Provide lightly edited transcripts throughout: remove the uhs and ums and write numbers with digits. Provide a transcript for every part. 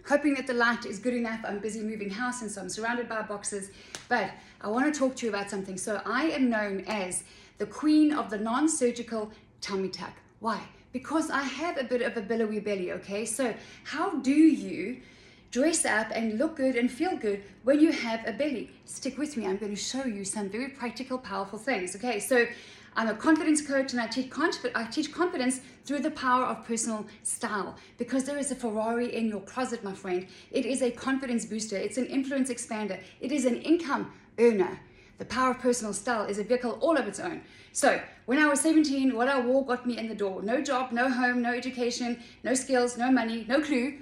hoping that the light is good enough. I'm busy moving house, and so I'm surrounded by boxes. But I want to talk to you about something. So I am known as the queen of the non-surgical tummy tuck. Why? Because I have a bit of a billowy belly, okay? So how do you dress up and look good and feel good when you have a belly? Stick with me. I'm going to show you some very practical, powerful things, okay? So I'm a confidence coach, and I teach confidence through the power of personal style, because there is a Ferrari in your closet, my friend. It is a confidence booster. It's an influence expander. It is an income earner. The power of personal style is a vehicle all of its own. So when I was 17, what I wore got me in the door. No job, no home, no education, no skills, no money, no clue.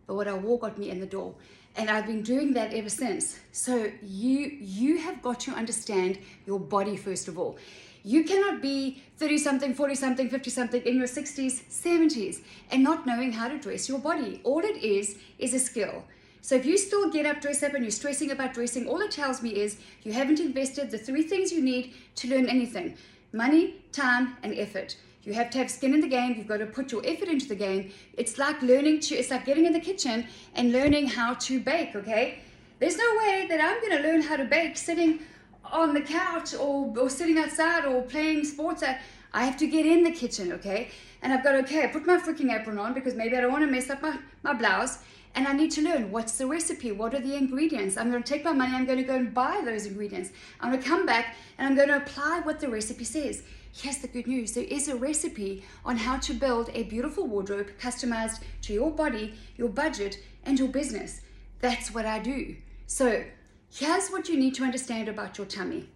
But what I wore got me in the door. And I've been doing that ever since. So you have got to understand your body first of all. You cannot be 30-something, 40-something, 50-something in your 60s, 70s and not knowing how to dress your body. All it is a skill. So if you still get up, dress up, and you're stressing about dressing, all it tells me is you haven't invested the 3 things you need to learn anything: money, time, and effort. You have to have skin in the game. You've got to put your effort into the game. It's like it's like getting in the kitchen and learning how to bake, okay? There's no way that I'm going to learn how to bake sitting on the couch or sitting outside or playing sports. I have to get in the kitchen, okay? And I've got, I put my freaking apron on because maybe I don't want to mess up my blouse. And I need to learn what's the recipe, what are the ingredients. I'm going to take my money, I'm going to go and buy those ingredients. I'm going to come back and I'm going to apply what the recipe says. Here's the good news. There is a recipe on how to build a beautiful wardrobe customized to your body, your budget, and your business. That's what I do. So here's what you need to understand about your tummy.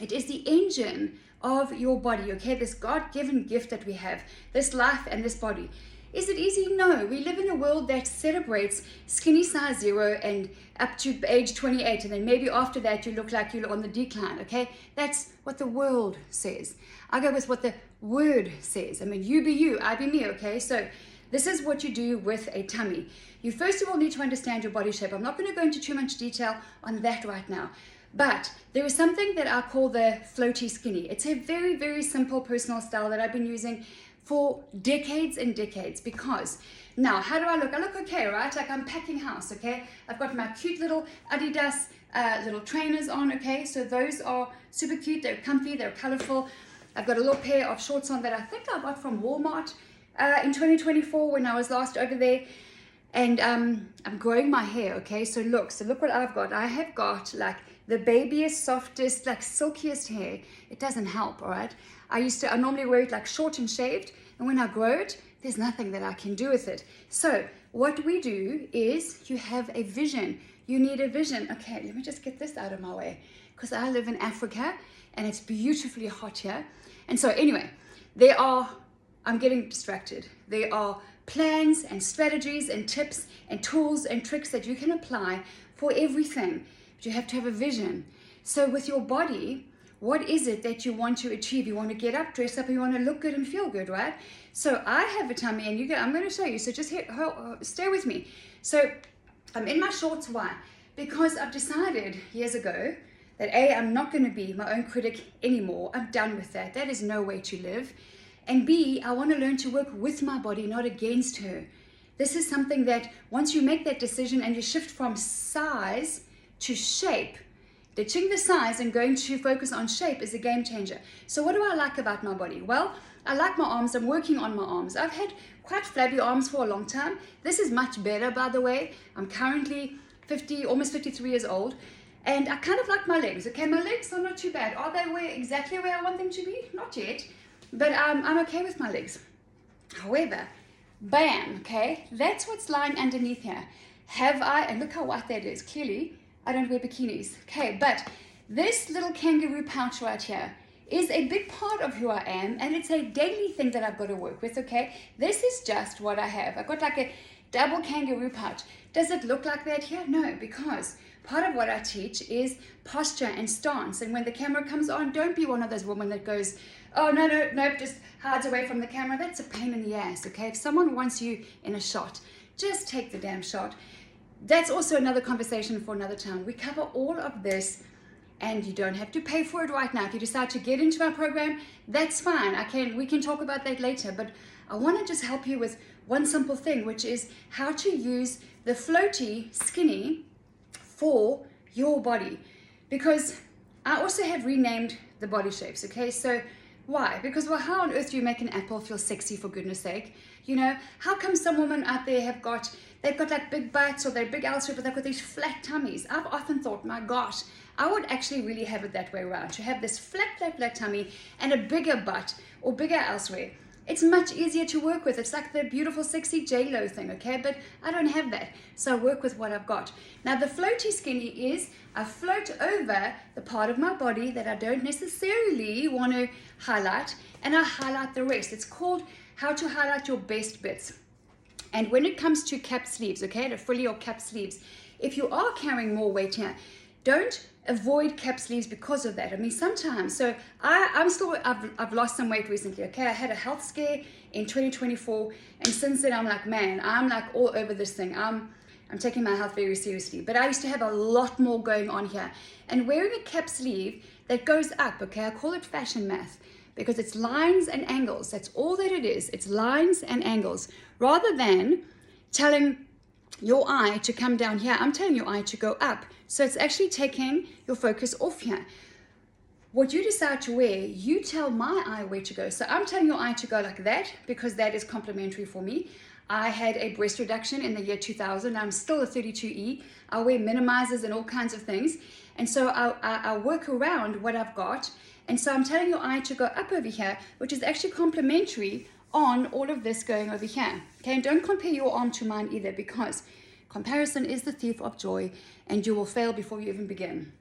It is the engine of your body, okay? This God-given gift that we have, this life and this body. Is it easy? No. We live in a world that celebrates skinny size 0 and up to age 28, and then maybe after that you look like you're on the decline, okay? That's what the world says. I go with what the word says. I mean, you be you, I be me, okay? So this is what you do with a tummy. You first of all need to understand your body shape. I'm not going to go into too much detail on that right now. But there is something that I call the floaty skinny. It's a very, very simple personal style that I've been using for decades and decades. Because now, how do I look? I look okay, right? Like I'm packing house, okay? I've got my cute little Adidas little trainers on, okay? So those are super cute. They're comfy, they're colorful. I've got a little pair of shorts on that I think I got from Walmart in 2024 when I was last over there. And I'm growing my hair, okay? So look what I've got. I have got like the babyest, softest, like silkiest hair. It doesn't help, all right? I normally wear it like short and shaved, and when I grow it, there's nothing that I can do with it. So what we do is you have a vision. You need a vision. Okay, let me just get this out of my way because I live in Africa and it's beautifully hot here. And so anyway, I'm getting distracted. There are plans and strategies and tips and tools and tricks that you can apply for everything. But you have to have a vision. So with your body, what is it that you want to achieve? You want to get up, dress up, and you want to look good and feel good, right? So I have a tummy, and I'm going to show you. So just stay with me. So I'm in my shorts. Why? Because I've decided years ago that A, I'm not going to be my own critic anymore. I'm done with that. That is no way to live. And B, I want to learn to work with my body, not against her. This is something that once you make that decision and you shift from size to shape, ditching the size and going to focus on shape is a game changer. So what do I like about my body? Well, I like my arms. I'm working on my arms. I've had quite flabby arms for a long time. This is much better, by the way. I'm currently almost 53 years old. And I kind of like my legs. Okay, my legs are not too bad. Are they exactly where I want them to be? Not yet. But I'm okay with my legs. However, bam, okay, that's what's lying underneath here. And look how white that is. Clearly, I don't wear bikinis. Okay, but this little kangaroo pouch right here is a big part of who I am, and it's a daily thing that I've got to work with, okay? This is just what I have. I've got like a double kangaroo pouch. Does it look like that here? No, because part of what I teach is posture and stance. And when the camera comes on, don't be one of those women that goes, oh, no, just hides away from the camera. That's a pain in the ass, okay? If someone wants you in a shot, just take the damn shot. That's also another conversation for another time. We cover all of this and you don't have to pay for it right now. If you decide to get into our program, that's fine. We can talk about that later, but I want to just help you with one simple thing, which is how to use the floaty skinny for your body. Because I also have renamed the body shapes, okay? So why? Because, well, how on earth do you make an apple feel sexy, for goodness sake? You know, how come some women out there they've got like big butts, or they're big elsewhere, but they've got these flat tummies? I've often thought, my gosh, I would actually really have it that way around, to have this flat tummy and a bigger butt or bigger elsewhere. It's much easier to work with. It's like the beautiful, sexy J-Lo thing, okay? But I don't have that, so I work with what I've got. Now, the floaty skinny is I float over the part of my body that I don't necessarily want to highlight, and I highlight the rest. It's called how to highlight your best bits. And when it comes to cap sleeves, okay, the frilly or cap sleeves, if you are carrying more weight here, don't avoid cap sleeves because of that. I mean, sometimes, so I've lost some weight recently, okay? I had a health scare in 2024, and since then I'm like, man, I'm like all over this thing. I'm taking my health very seriously, but I used to have a lot more going on here. And wearing a cap sleeve that goes up, okay, I call it fashion math, because it's lines and angles. That's all that it is. It's lines and angles. Rather than telling your eye to come down here, I'm telling your eye to go up. So it's actually taking your focus off here. What you decide to wear, you tell my eye where to go. So I'm telling your eye to go like that, because that is complimentary for me. I had a breast reduction in the year 2000. I'm still a 32E. I wear minimizers and all kinds of things. And so I work around what I've got. And so I'm telling your eye to go up over here, which is actually complimentary on all of this going over here. Okay, and don't compare your arm to mine either, because comparison is the thief of joy, and you will fail before you even begin.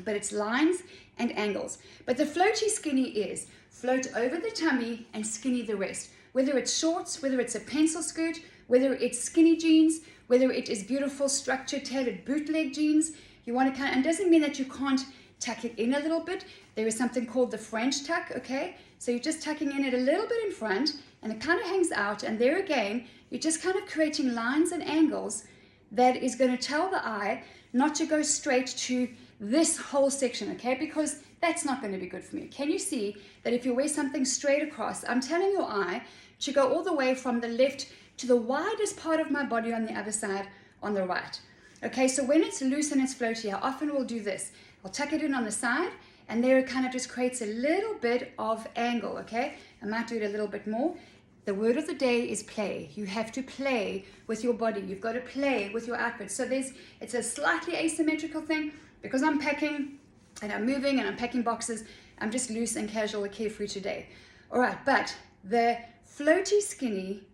But it's lines and angles. But the floaty skinny is float over the tummy and skinny the rest. Whether it's shorts, whether it's a pencil skirt, whether it's skinny jeans, whether it is beautiful structured tailored bootleg jeans, you want to kind of, and it doesn't mean that you can't tuck it in a little bit. There is something called the French tuck, okay? So you're just tucking in it a little bit in front, and it kind of hangs out, and there again, you're just kind of creating lines and angles that is going to tell the eye not to go straight to this whole section, okay? Because that's not going to be good for me. Can you see that if you wear something straight across, I'm telling your eye to go all the way from the left to the widest part of my body on the other side on the right. Okay, so when it's loose and it's floaty, I often will do this. I'll tuck it in on the side, and there it kind of just creates a little bit of angle, okay? I might do it a little bit more. The word of the day is play. You have to play with your body. You've got to play with your outfit. So it's a slightly asymmetrical thing. Because I'm packing and I'm moving and I'm packing boxes, I'm just loose and casual and carefree today. All right, but the floaty skinny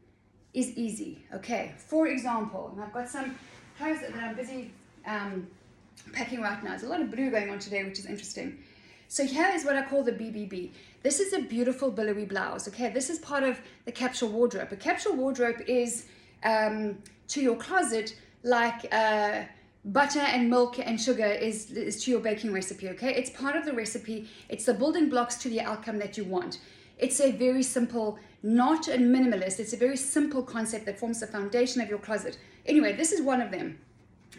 is easy, okay? For example, and I've got some clothes that I'm busy packing right now. There's a lot of blue going on today, which is interesting. So here is what I call the BBB. This is a beautiful billowy blouse, okay? This is part of the capsule wardrobe. A capsule wardrobe is to your closet like butter and milk and sugar is to your baking recipe, okay? It's part of the recipe. It's the building blocks to the outcome that you want. It's a very simple, not a minimalist. It's a very simple concept that forms the foundation of your closet. Anyway, this is one of them.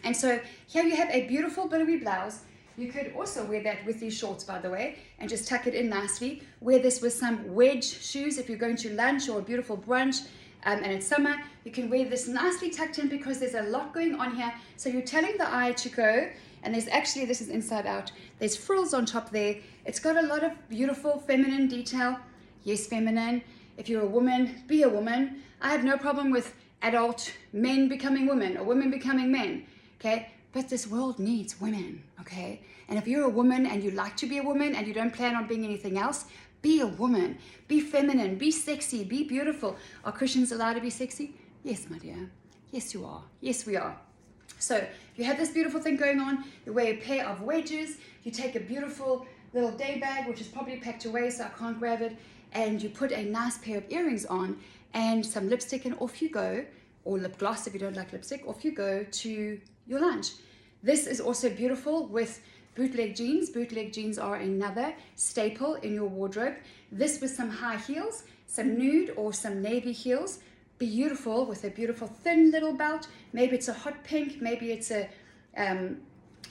And so here you have a beautiful billowy blouse. You could also wear that with these shorts, by the way, and just tuck it in nicely. Wear this with some wedge shoes if you're going to lunch or a beautiful brunch. And it's summer, you can wear this nicely tucked in because there's a lot going on here. So you're telling the eye to go, and there's actually, this is inside out, there's frills on top there. It's got a lot of beautiful feminine detail. Yes, feminine. If you're a woman, be a woman. I have no problem with adult men becoming women or women becoming men, okay? But this world needs women, okay? And if you're a woman and you like to be a woman and you don't plan on being anything else, be a woman, be feminine, be sexy, be beautiful. Are Christians allowed to be sexy? Yes, my dear. Yes, you are. Yes, we are. So you have this beautiful thing going on. You wear a pair of wedges. You take a beautiful little day bag, which is probably packed away so I can't grab it. And you put a nice pair of earrings on and some lipstick, and off you go. Or lip gloss if you don't like lipstick. Off you go to your lunch. This is also beautiful with bootleg jeans. Bootleg jeans are another staple in your wardrobe. This with some high heels, some nude or some navy heels. Beautiful with a beautiful thin little belt. Maybe it's a hot pink, maybe it's a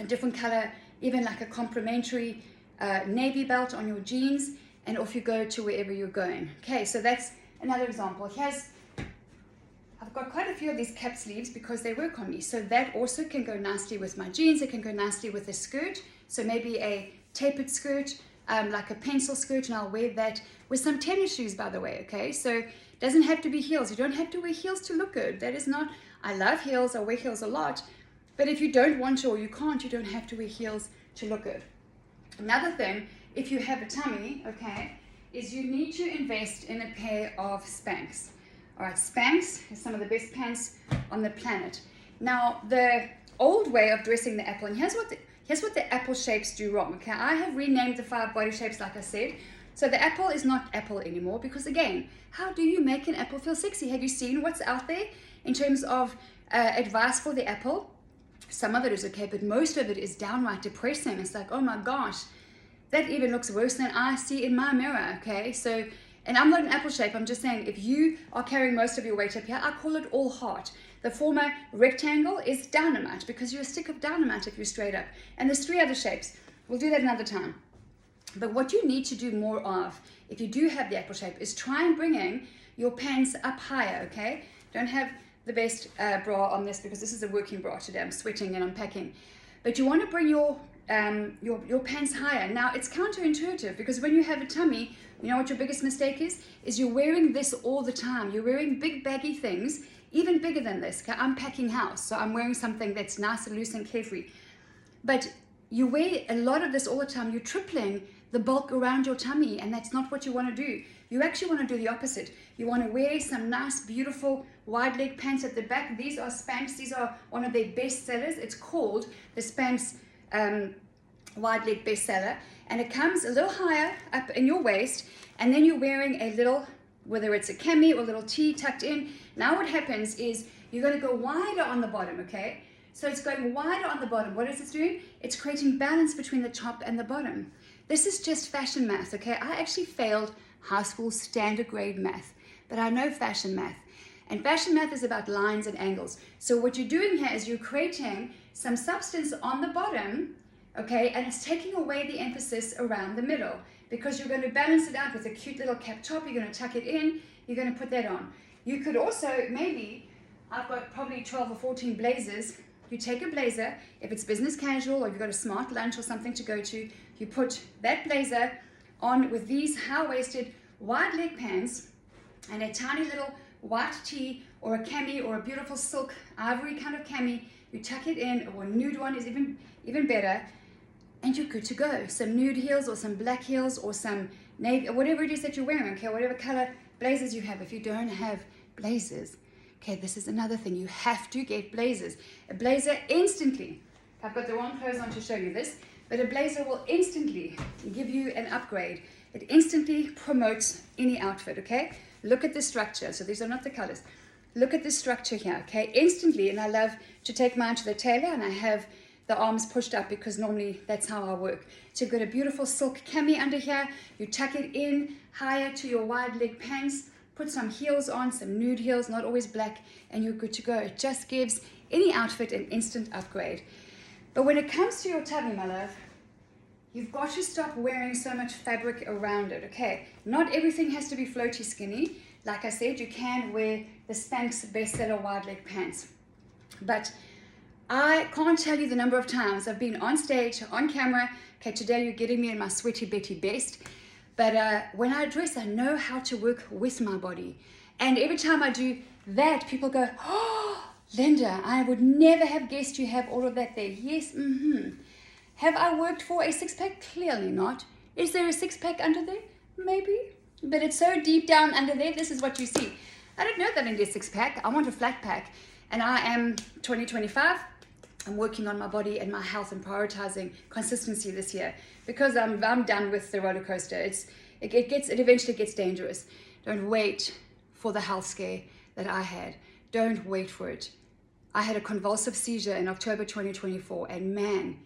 different color even like a complimentary navy belt on your jeans, and off you go to wherever you're going. Okay, so that's another example. I've got quite a few of these cap sleeves because they work on me. So that also can go nicely with my jeans. It can go nicely with a skirt. So maybe a tapered skirt, like a pencil skirt, and I'll wear that with some tennis shoes, by the way, okay? So it doesn't have to be heels. You don't have to wear heels to look good. That is not, I love heels, I wear heels a lot, but if you don't want to or you can't, you don't have to wear heels to look good. Another thing, if you have a tummy, okay, is you need to invest in a pair of Spanx. All right, Spanx is some of the best pants on the planet. Now, the old way of dressing the apple, and here's what the apple shapes do wrong, okay? I have renamed the 5 body shapes, like I said. So the apple is not apple anymore because, again, how do you make an apple feel sexy? Have you seen what's out there in terms of advice for the apple? Some of it is okay, but most of it is downright depressing. It's like, oh my gosh, that even looks worse than I see in my mirror, okay? So, and I'm not an apple shape, I'm just saying, if you are carrying most of your weight up here, I call it all heart. The former rectangle is dynamite because you're a stick of dynamite if you're straight up. And there's 3 other shapes. We'll do that another time. But what you need to do more of, if you do have the apple shape, is try and bringing your pants up higher, okay? Don't have the best bra on this because this is a working bra today. I'm sweating and I'm packing. But you want to bring your pants higher. Now, it's counterintuitive because when you have a tummy, you know what your biggest mistake is? Is you're wearing this all the time. You're wearing big baggy things, even bigger than this. Okay? I'm packing house, so I'm wearing something that's nice and loose and carefree. But you wear a lot of this all the time. You're tripling the bulk around your tummy, and that's not what you want to do. You actually want to do the opposite. You want to wear some nice, beautiful, wide leg pants at the back. These are Spanx. These are one of their best sellers. It's called the Spanx wide leg bestseller, and it comes a little higher up in your waist, and then you're wearing a little, whether it's a cami or a little tee tucked in. Now what happens is you're going to go wider on the bottom, okay? So it's going wider on the bottom. What is it doing? It's creating balance between the top and the bottom. This is just fashion math, okay? I actually failed high school standard grade math, but I know fashion math. And fashion math is about lines and angles. So what you're doing here is you're creating some substance on the bottom, okay, and it's taking away the emphasis around the middle because you're going to balance it out with a cute little cap top. You're going to tuck it in. You're going to put that on. You could also maybe, I've got probably 12 or 14 blazers. You take a blazer, if it's business casual or you've got a smart lunch or something to go to, you put that blazer on with these high-waisted wide leg pants and a tiny little white tee or a cami or a beautiful silk ivory kind of cami. You tuck it in, or a nude one is even better, and you're good to go. Some nude heels or some black heels or some navy, whatever it is that you're wearing, okay, whatever color blazers you have. If you don't have blazers, okay, this is another thing. You have to get blazers. A blazer instantly, I've got the wrong clothes on to show you this, but a blazer will instantly give you an upgrade. It instantly promotes any outfit, okay? Look at the structure. So these are not the colors. Look at this structure here, okay? Instantly, and I love to take mine to the tailor, and I have the arms pushed up because normally that's how I work. So you've got a beautiful silk cami under here. You tuck it in higher to your wide leg pants. Put some heels on, some nude heels, not always black, and you're good to go. It just gives any outfit an instant upgrade. But when it comes to your tummy, my love, you've got to stop wearing so much fabric around it, okay? Not everything has to be floaty skinny. Like I said, you can wear the Spanx bestseller wide leg pants. But I can't tell you the number of times I've been on stage, on camera. Okay, today you're getting me in my sweaty Betty best. But when I dress, I know how to work with my body. And every time I do that, people go, oh, Linda, I would never have guessed you have all of that there. Yes, Have I worked for a six-pack? Clearly not. Is there a six-pack under there? Maybe. But it's so deep down under there, this is what you see. I don't know that I need a six-pack. I want a flat pack. And I am 2025. I'm working on my body and my health and prioritizing consistency this year because I'm done with the roller coaster. It eventually gets dangerous. Don't wait for the health scare that I had. Don't wait for it. I had a convulsive seizure in October 2024, and man,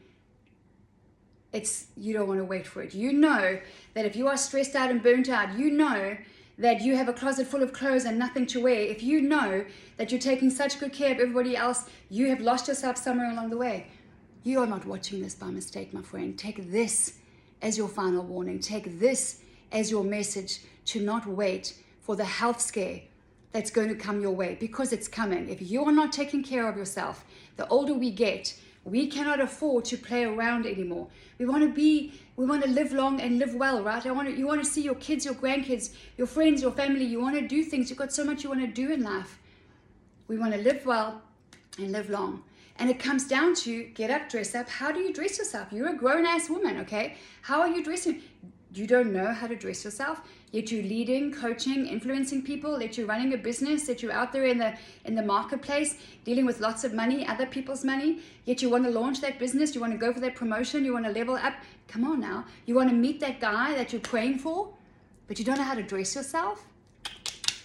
you don't want to wait for it. You know that if you are stressed out and burnt out, you know that you have a closet full of clothes and nothing to wear. If you know that you're taking such good care of everybody else, you have lost yourself somewhere along the way. You are not watching this by mistake, my friend. Take this as your final warning. Take this as your message to not wait for the health scare that's going to come your way, because it's coming. If you are not taking care of yourself, the older we get, we cannot afford to play around anymore. We want to live long and live well, right? You want to see your kids, your grandkids, your friends, your family. You want to do things. You've got so much you want to do in life. We want to live well and live long. And it comes down to get up, dress up. How do you dress yourself? You're a grown-ass woman, okay? How are you dressing? You don't know how to dress yourself, yet you're leading, coaching, influencing people, that you're running a business, that you're out there in the marketplace, dealing with lots of money, other people's money, yet you want to launch that business, you want to go for that promotion, you want to level up. Come on now. You want to meet that guy that you're praying for, but you don't know how to dress yourself?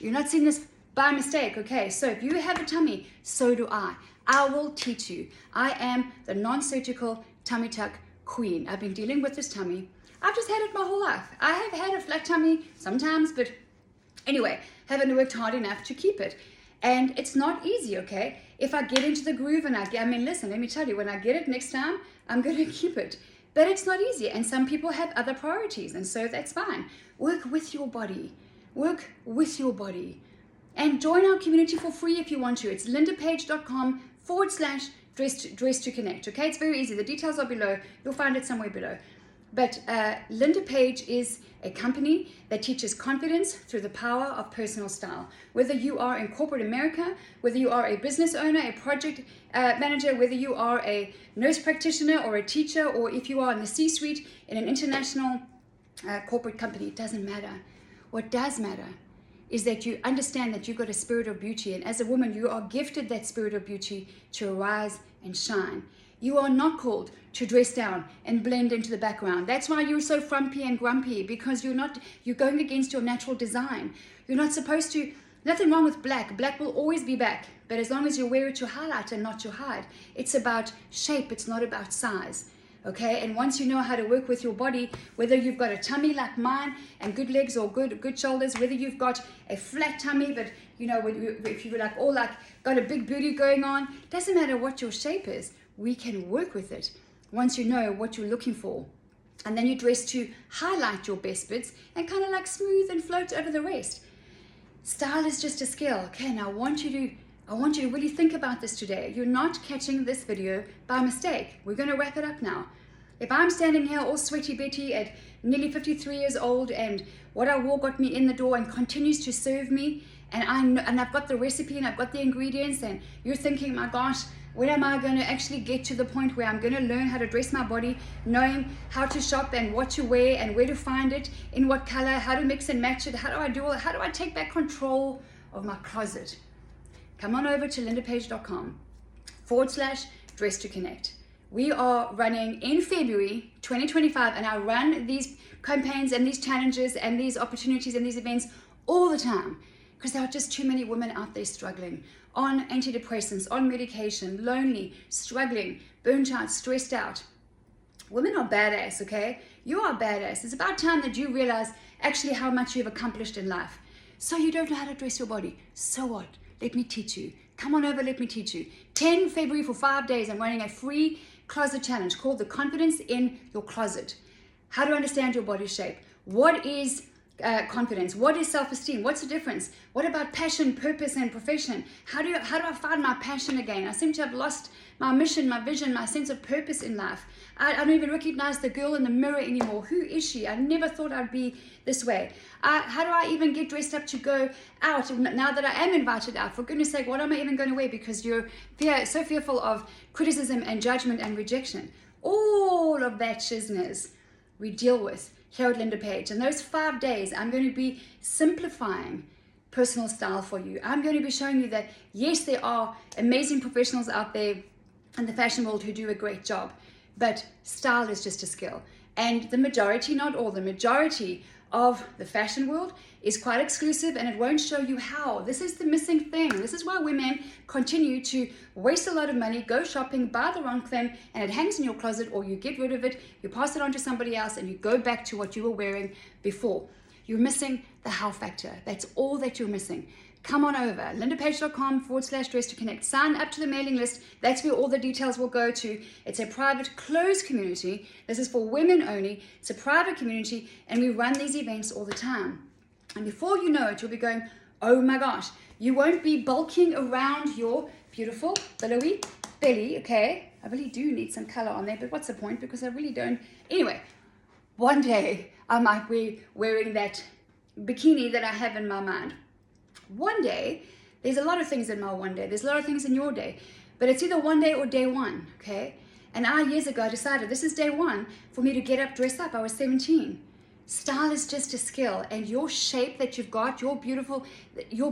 You're not seeing this by mistake, okay? So if you have a tummy, so do I. I will teach you. I am the non-surgical tummy tuck queen. I've been dealing with this tummy. I've just had it my whole life. I have had a flat tummy sometimes, but anyway, haven't worked hard enough to keep it. And it's not easy, okay? If I get into the groove and listen, let me tell you, when I get it next time, I'm going to keep it. But it's not easy. And some people have other priorities, and so that's fine. Work with your body. Work with your body. And join our community for free if you want to. It's LindaPaige.com/dress to connect, okay? It's very easy. The details are below. You'll find it somewhere below. But LindaPaige is a company that teaches confidence through the power of personal style. Whether you are in corporate America, whether you are a business owner, a project manager, whether you are a nurse practitioner or a teacher, or if you are in the C-suite in an international corporate company, it doesn't matter. What does matter is that you understand that you've got a spirit of beauty, and as a woman, you are gifted that spirit of beauty to arise and shine. You are not called to dress down and blend into the background. That's why you're so frumpy and grumpy, because you're going against your natural design. You're not supposed to. Nothing wrong with black. Black will always be black, but as long as you wear it to highlight and not to hide. It's about shape, it's not about size. Okay, and once you know how to work with your body, whether you've got a tummy like mine and good legs or good shoulders, whether you've got a flat tummy, but if you were got a big booty going on, doesn't matter what your shape is. We can work with it once you know what you're looking for. And then you dress to highlight your best bits and kind of like smooth and float over the rest. Style is just a skill. Okay, now I want you to really think about this today. You're not catching this video by mistake. We're going to wrap it up now. If I'm standing here all sweaty Betty at nearly 53 years old, and what I wore got me in the door and continues to serve me, and I've got the recipe and I've got the ingredients, and you're thinking, my gosh, when am I going to actually get to the point where I'm going to learn how to dress my body, knowing how to shop and what to wear and where to find it, in what color, how to mix and match it, how do I take back control of my closet? Come on over to LindaPaige.com/dress to connect. We are running in February 2025, and I run these campaigns and these challenges and these opportunities and these events all the time, because there are just too many women out there struggling on antidepressants, on medication, lonely, struggling, burnt out, stressed out. Women are badass, okay? You are badass. It's about time that you realize actually how much you've accomplished in life. So you don't know how to dress your body. So what? Let me teach you. Come on over, let me teach you. 10 February for 5 days, I'm running a free closet challenge called The Confidence in Your Closet. How to understand your body shape. What is confidence? What is self-esteem? What's the difference? What about passion, purpose, and profession? How do I find my passion again? I seem to have lost my mission, my vision, my sense of purpose in life. I don't even recognize the girl in the mirror anymore. Who is she? I never thought I'd be this way. How do I even get dressed up to go out now that I am invited out? For goodness sake, what am I even going to wear? Because you're so fearful of criticism and judgment and rejection. All of that shizness we deal with here at LindaPaige. And those 5 days, I'm going to be simplifying personal style for you. I'm going to be showing you that, yes, there are amazing professionals out there in the fashion world who do a great job, but style is just a skill. And the majority, not all, the majority of the fashion world is quite exclusive, and it won't show you how. This is the missing thing. This is why women continue to waste a lot of money, go shopping, buy the wrong thing, and it hangs in your closet, or you get rid of it, you pass it on to somebody else, and you go back to what you were wearing before. You're missing the how factor. That's all that you're missing. come on over, LindaPaige.com/dress to connect. Sign up to the mailing list. That's where all the details will go to. It's a private, closed community. This is for women only. It's a private community, and we run these events all the time. And before you know it, you'll be going, oh my gosh, you won't be bulking around your beautiful, billowy belly, okay? I really do need some color on there, but what's the point? Because I really don't. Anyway, one day I might be wearing that bikini that I have in my mind. One day, there's a lot of things in my one day. There's a lot of things in your day. But it's either one day or day one, okay? And years ago, I decided this is day one for me to get up, dress up. I was 17. Style is just a skill. And your shape that you've got, your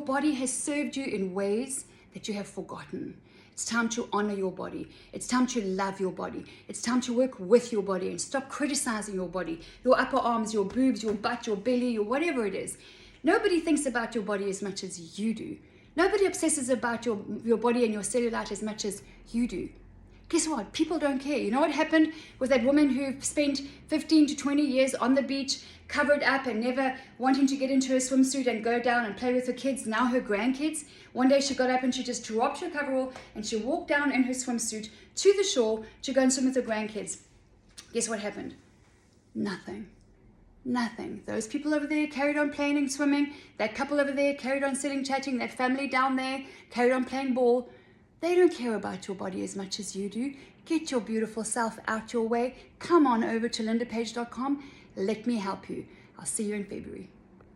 body has served you in ways that you have forgotten. It's time to honor your body. It's time to love your body. It's time to work with your body and stop criticizing your body, your upper arms, your boobs, your butt, your belly, your whatever it is. Nobody thinks about your body as much as you do. Nobody obsesses about your body and your cellulite as much as you do. Guess what? People don't care. You know what happened with that woman who spent 15 to 20 years on the beach, covered up and never wanting to get into her swimsuit and go down and play with her kids, now her grandkids? One day she got up and she just dropped her coverall and she walked down in her swimsuit to the shore to go and swim with her grandkids. Guess what happened? Nothing. Nothing. Those people over there carried on playing and swimming. That couple over there carried on sitting, chatting. That family down there carried on playing ball. They don't care about your body as much as you do. Get your beautiful self out your way. Come on over to LindaPaige.com. Let me help you. I'll see you in February.